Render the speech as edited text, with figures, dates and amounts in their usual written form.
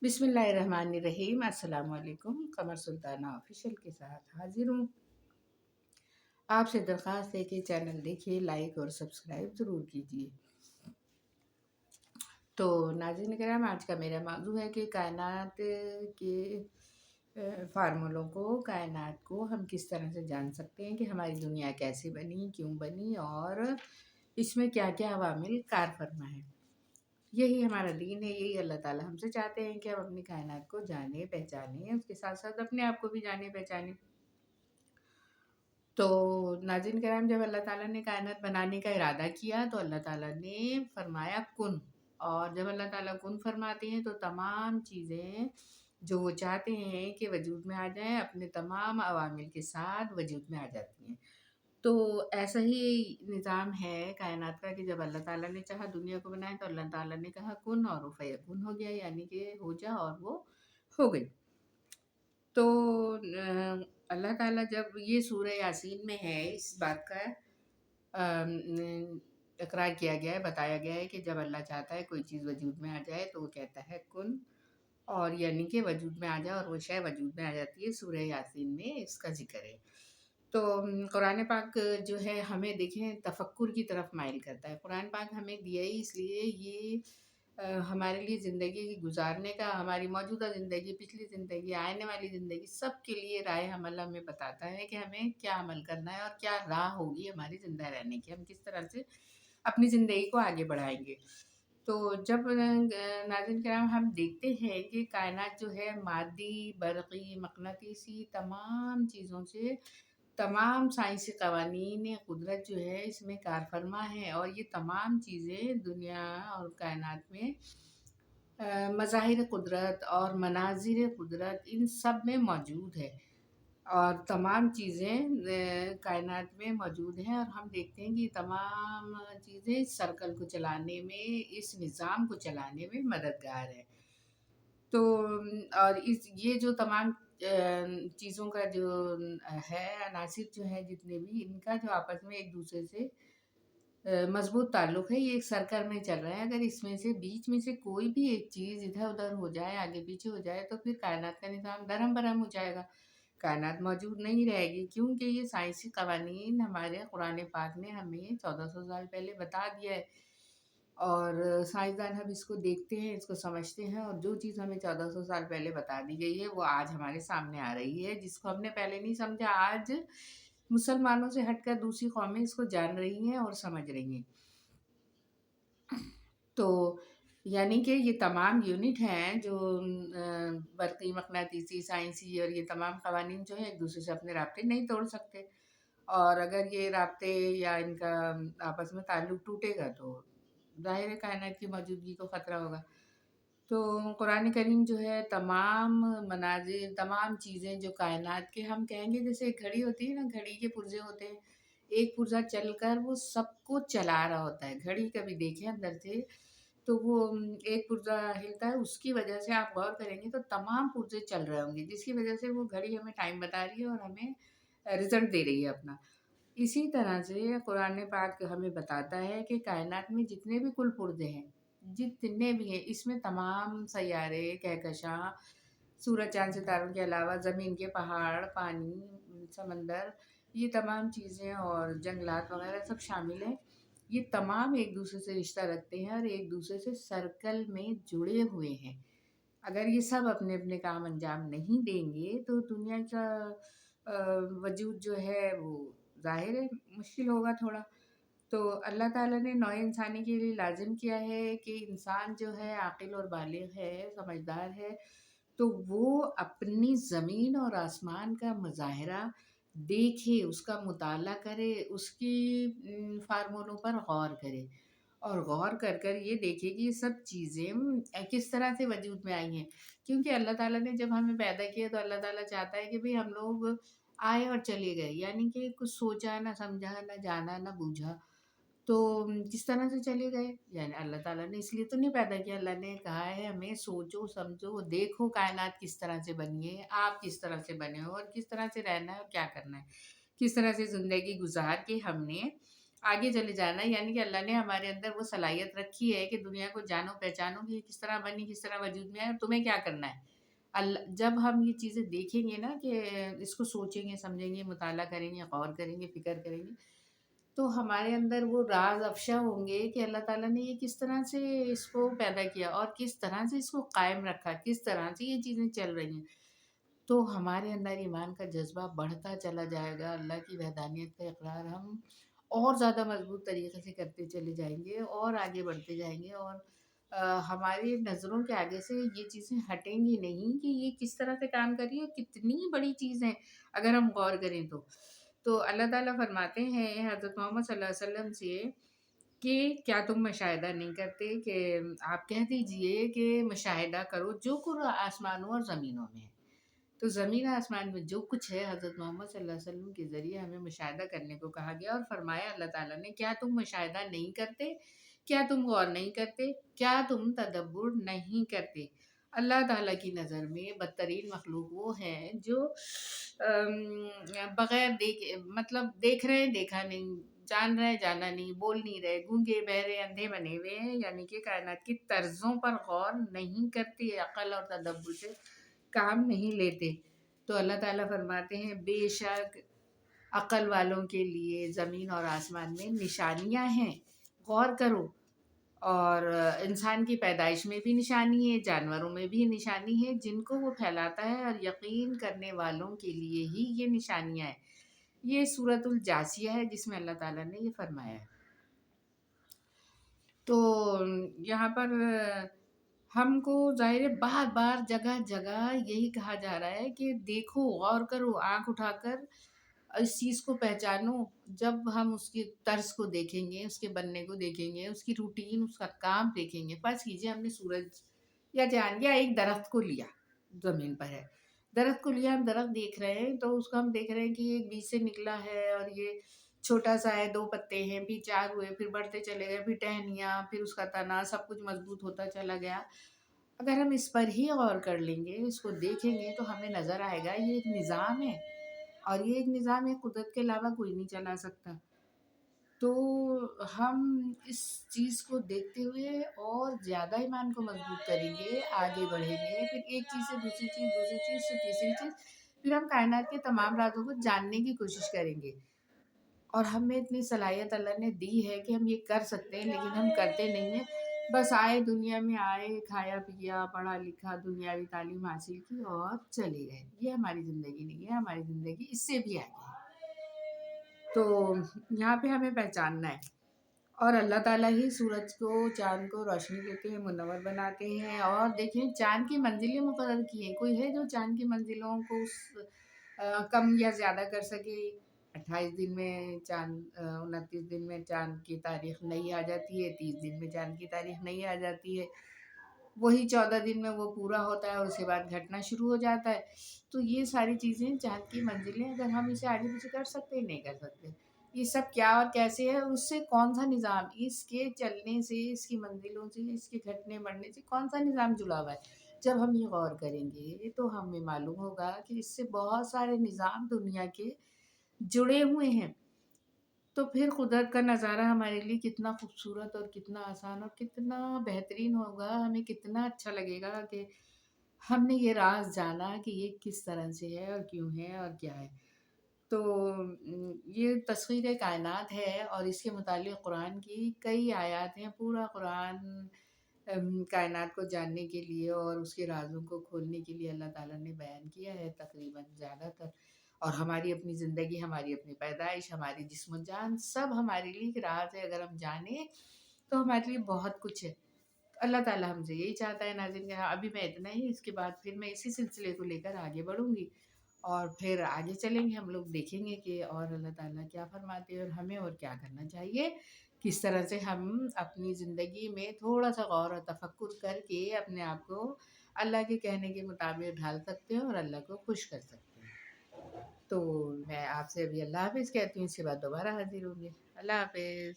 बिस्मिल्लाहिर्रहमानिर्रहीम। अस्सलाम वालेकुम। कमर सुल्ताना ऑफिशियल के साथ हाजिर हूँ। आपसे दरख्वास्त है कि चैनल देखिए, लाइक और सब्सक्राइब ज़रूर कीजिए। तो नाज़रीन किराम, आज का मेरा मौज़ू है कि कायनात के फार्मूलों को, कायनात को हम किस तरह से जान सकते हैं कि हमारी दुनिया कैसे बनी, क्यों बनी और इसमें क्या क्या अवामिल कार फरमा है। यही हमारा दीन है, यही अल्लाह ताला हमसे चाहते हैं कि हम अपनी कायनात को जाने पहचाने, उसके साथ साथ अपने आप को भी जाने पहचाने। तो नाज़रीन कराम, जब अल्लाह ताला ने कायनात बनाने का इरादा किया तो अल्लाह ताला ने फरमाया कुन। और जब अल्लाह ताला कुन फरमाते हैं तो तमाम चीज़ें जो वो चाहते हैं कि वजूद में आ जाएं, अपने तमाम अवामिल के साथ वजूद में आ जाती हैं। तो ऐसा ही निज़ाम है कायनात का कि जब अल्लाह ताला ने चाहा दुनिया को बनाया तो अल्लाह ताला ने कहा कुन और वो फयकुन हो गया, यानी कि हो जा और वो हो गई। तो अल्लाह ताला जब ये सूरह यासीन में है, इस बात का इकरार किया गया है, बताया गया है कि जब अल्लाह चाहता है कोई चीज़ वजूद में आ जाए तो वो कहता है कुन, और यानी कि वजूद में आ जाए और वो शय वजूद में आ जाती है। सूरह यासीन में इसका ज़िक्र है। तो कुरान पाक जो है हमें देखें तफक्कुर की तरफ माइल करता है। कुरान पाक हमें दिया ही इसलिए ये हमारे लिए ज़िंदगी गुज़ारने का, हमारी मौजूदा ज़िंदगी, पिछली ज़िंदगी, आने वाली ज़िंदगी, सब के लिए राह अमल हमें बताता है कि हमें क्या अमल करना है और क्या राह होगी हमारी ज़िंदा रहने की, हम किस तरह से अपनी ज़िंदगी को आगे बढ़ाएँगे। तो जब नाज़रीन किराम, हम देखते हैं कि कायनात जो है मादी, बरक़ी, मक़नातीसी तमाम चीज़ों से, तमाम साइंसी क़वानीन कुदरत जो है इसमें कारफ़रमा है, और ये तमाम चीज़ें दुनिया और कायनात में मज़ाहिर कुदरत और मनाज़िर कुदरत इन सब में मौजूद है। और तमाम चीज़ें कायनात में मौजूद हैं, और हम देखते हैं कि तमाम चीज़ें इस सर्कल को चलाने में, इस निज़ाम को चलाने में मददगार है। तो और इस ये जो तमाम चीज़ों का जो है अनासिर जो है जितने भी, इनका जो आपस में एक-दूसरे से मज़बूत ताल्लुक़ है, ये एक सर्कल में चल रहा है। अगर इसमें से बीच में से कोई भी एक चीज़ इधर-उधर हो जाए, आगे-पीछे हो जाए, तो फिर कायनात का निज़ाम दरहम-बरहम हो जाएगा। कायनात मौजूद नहीं रहेगी, क्योंकि ये साइंसी क़वानीन हमारे कुरान पाक ने हमें 1400 साल पहले बता दिया है। और साइंसदान अब इसको देखते हैं, इसको समझते हैं, और जो चीज़ हमें 1400 साल पहले बता दी गई है, वो आज हमारे सामने आ रही है। जिसको हमने पहले नहीं समझा, आज मुसलमानों से हटकर दूसरी कौमें इसको जान रही हैं और समझ रही हैं। तो यानी कि ये तमाम यूनिट हैं जो बरक़ी, मक़नातीसी, साइंसी, और ये तमाम क़वानीन जो हैं एक-दूसरे से अपने राब्ते नहीं तोड़ सकते। और अगर ये राब्ते या इनका आपस में ताल्लुक़ टूटेगा तो ज़ाहिर है कायनात की मौजूदगी को ख़तरा होगा। तो कुरान करीम जो है तमाम मनाज़िर, तमाम चीज़ें जो कायनात के, हम कहेंगे जैसे एक घड़ी होती है ना, घड़ी के पुर्ज़े होते हैं। एक पुर्ज़ा चलकर वो सबको चला रहा होता है। घड़ी कभी देखें अंदर से, तो वो एक पुर्ज़ा हिलता है, उसकी वजह से आप गौर करेंगे तो तमाम पुर्ज़े चल रहे होंगे, जिसकी वजह से वो घड़ी हमें टाइम बता रही है और हमें रिज़ल्ट दे रही है अपना। इसी तरह से कुरान पाक हमें बताता है कि कायनात में जितने भी कुल पुर्ज़े हैं, जितने भी हैं, इसमें तमाम सैयारे, कहकशां, सूरज, चाँद, सितारों के अलावा ज़मीन के पहाड़, पानी, समंदर, ये तमाम चीज़ें और जंगलात वग़ैरह सब शामिल हैं। ये तमाम एक-दूसरे से रिश्ता रखते हैं और एक-दूसरे से सर्कल में जुड़े हुए हैं। अगर ये सब अपने-अपने काम अंजाम नहीं देंगे तो दुनिया का वजूद जो है वो ज़ाहिर है मुश्किल होगा थोड़ा। तो अल्लाह ताला ने नौ इंसानी के लिए लाज़िम किया है कि इंसान जो है आक़िल और बालिग़ है, समझदार है, तो वो अपनी ज़मीन और आसमान का मुज़ाहिरा देखे, उसका मुताला करे, उसकी फ़ार्मूलों पर गौर करे, और गौर कर कर ये देखे कि ये सब चीज़ें किस तरह से वजूद में आई हैं। क्योंकि अल्लाह ताला ने जब हमें पैदा किया तो अल्लाह ताला चाहता है कि भई हम लोग आए और चले गए, यानी कि कुछ सोचा, ना समझा, ना जाना, ना बूझा। तो किस तरह से चले गए? यानी अल्लाह ताला ने इसलिए तो नहीं पैदा किया। अल्लाह ने कहा है हमें सोचो, समझो, देखो कायनात किस तरह से बनी है, आप किस तरह से बने हो, और किस तरह से रहना है और क्या करना है। किस तरह से ज़िंदगी गुज़ार के हमने आगे चले जाना, यानी कि अल्लाह ने हमारे अंदर वो सलाहियत रखी है कि दुनिया को जानो पहचानो कि ये किस तरह बनी, किस तरह वजूद में है और तुम्हें क्या करना है। जब हम ये चीज़ें देखेंगे ना कि इसको सोचेंगे, समझेंगे, मुताला करेंगे, गौर करेंगे, फ़िक्र करेंगे, तो हमारे अंदर वो राज़ अफ़शा होंगे कि अल्लाह ताला ने ये किस तरह से इसको पैदा किया और किस तरह से इसको कायम रखा, किस तरह से ये चीज़ें चल रही हैं। तो हमारे अंदर ईमान का जज़्बा बढ़ता चला जाएगा, अल्लाह की वहदानियत का इक़रार हम और ज़्यादा मज़बूत तरीक़े से करते चले जाएँगे और आगे बढ़ते जाएँगे और हमारी नज़रों के आगे से ये चीज़ें हटेंगी नहीं कि ये किस तरह से काम कर रही है, कितनी बड़ी चीज़ है, अगर हम गौर करें तो। तो अल्लाह ताला फ़रमाते हैं हज़रत मोहम्मद सल्लल्लाहु अलैहि वसल्लम से कि क्या तुम मुशाहिदा नहीं करते कि आप कह दीजिए कि मुशाहिदा करो जो कुछ आसमानों और ज़मीनों में है। तो ज़मीन आसमान में जो कुछ है हज़रत मोहम्मद सल्लल्लाहु अलैहि वसल्लम के ज़रिए हमें मुशाहिदा करने को कहा गया और फरमाया अल्लाह ताला ने, क्या तुम मुशाहिदा नहीं करते? क्या तुम गौर नहीं करते? क्या तुम तदब्बुर नहीं करते? अल्लाह ताला की नज़र में बदतरीन मखलूक वो हैं जो बग़ैर देखे, मतलब देख रहे हैं देखा नहीं, जान रहे हैं जाना नहीं, बोल नहीं रहे, गूंगे बहरे अंधे बने हुए हैं, यानी कि कायनात की तर्ज़ों पर गौर नहीं करते, अक़ल और तदब्बुर से काम नहीं लेते। तो अल्लाह ताला फरमाते हैं बेशक अक़ल वालों के लिए ज़मीन और आसमान में निशानियाँ हैं, गौर करो। और इंसान की पैदाइश में भी निशानी है, जानवरों में भी निशानी है, जिनको वो फैलाता है और यकीन करने वालों के लिए ही ये निशानियाँ हैं। ये सूरतुल जासिया है जिसमें अल्लाह ताला ने ये फरमाया है। तो यहाँ पर हमको ज़ाहिर है बार-बार जगह-जगह यही कहा जा रहा है कि देखो, गौर करो, आँख उठाकर इस चीज़ को पहचानो। जब हम उसके तर्ज को देखेंगे, उसके बनने को देखेंगे, उसकी रूटीन, उसका काम देखेंगे। फ़र्ज़ कीजिए हमने सूरज या चाँद या एक दरख़्त को लिया, ज़मीन पर है। दरख़्त को लिया, हम दरख़्त देख रहे हैं, तो उसको हम देख रहे हैं कि ये एक बीज से निकला है और ये छोटा-सा है, 2 पत्ते हैं, फिर 4 हुए, फिर बढ़ते चले गए, फिर टहनियाँ, फिर उसका तना, सब कुछ मज़बूत होता चला गया। अगर हम इस पर ही गौर कर लेंगे, इसको देखेंगे, तो हमें नज़र आएगा ये एक निज़ाम है और ये एक निज़ाम है, कुदरत के अलावा कोई नहीं चला सकता। तो हम इस चीज़ को देखते हुए और ज़्यादा ईमान को मज़बूत करेंगे, आगे बढ़ेंगे, फिर एक चीज़ से दूसरी चीज़ से तीसरी चीज़, फिर हम कायनात के तमाम राज़ों को जानने की कोशिश करेंगे। और हमें इतनी सलाहियत अल्लाह ने दी है कि हम ये कर सकते हैं, लेकिन हम करते नहीं हैं। बस आए, दुनिया में आए, खाया-पिया, पढ़ा-लिखा, दुनियावी तालीम हासिल की और चले गए। ये हमारी ज़िंदगी नहीं है, हमारी ज़िंदगी इससे भी आगे है। तो यहाँ पे हमें पहचानना है और अल्लाह ताला ही सूरज को, चाँद को रोशनी देते हैं, मुनव्वर बनाते हैं और देखिए चाँद की मंज़िलें मुक़र्रर की हैं। कोई है जो चाँद की मंज़िलों को कम या ज़्यादा कर सके? 28 दिन में चाँद 29 दिन में चाँद की तारीख़ नई आ जाती है, 30 दिन में चाँद की तारीख़ नई आ जाती है। वही 14 दिन में वो पूरा होता है और उसके बाद घटना शुरू हो जाता है। तो ये सारी चीज़ें चाँद की मंज़िलें, अगर हम इसे आगे-पीछे कर सकते हैं, नहीं कर सकते। ये सब क्या और कैसे है, उससे कौन-सा निज़ाम, इसके चलने से, इसकी मंज़िलों से, इसके घटने-बढ़ने से कौन-सा निज़ाम जुड़ा हुआ है। जब हम ये गौर करेंगे तो हमें मालूम होगा कि इससे बहुत सारे निज़ाम दुनिया के जुड़े हुए हैं। तो फिर कुदरत का नज़ारा हमारे लिए कितना खूबसूरत और कितना आसान और कितना बेहतरीन होगा, हमें कितना अच्छा लगेगा कि हमने ये राज़ जाना कि ये किस तरह से है और क्यों है और क्या है। तो ये तस्ख़ीर कायनात है और इसके मुतालिक कुरान की कई आयत हैं। पूरा कुरान कायनात को जानने के लिए और उसके राज़ों को खोलने के लिए अल्लाह ताला ने बयान किया है तक़रीबन ज़्यादातर। और हमारी अपनी ज़िंदगी, हमारी अपनी पैदाइश, हमारी जिस्म जान सब हमारे लिए एक राज़ है। अगर हम जानें तो हमारे लिए बहुत कुछ है। अल्लाह ताला हमसे यही चाहता है नाज़रीन कि हाँ, अभी मैं इतना ही, इसके बाद फिर मैं इसी सिलसिले को लेकर आगे बढ़ूँगी और फिर आगे चलेंगे, हम लोग देखेंगे कि और अल्लाह ताला क्या फ़रमाते हैं और हमें और क्या करना चाहिए। किस तरह से हम अपनी ज़िंदगी में थोड़ा-सा गौर और तफ़क्कुर करके अपने आप को अल्लाह के कहने के मुताबिक ढाल सकते हैं और अल्लाह को खुश कर सकते हैं। तो मैं आपसे अभी अल्लाह हाफ़िज़ कहती हूँ, इसके बाद दोबारा हाज़िर होंगे। अल्लाह हाफ़िज़।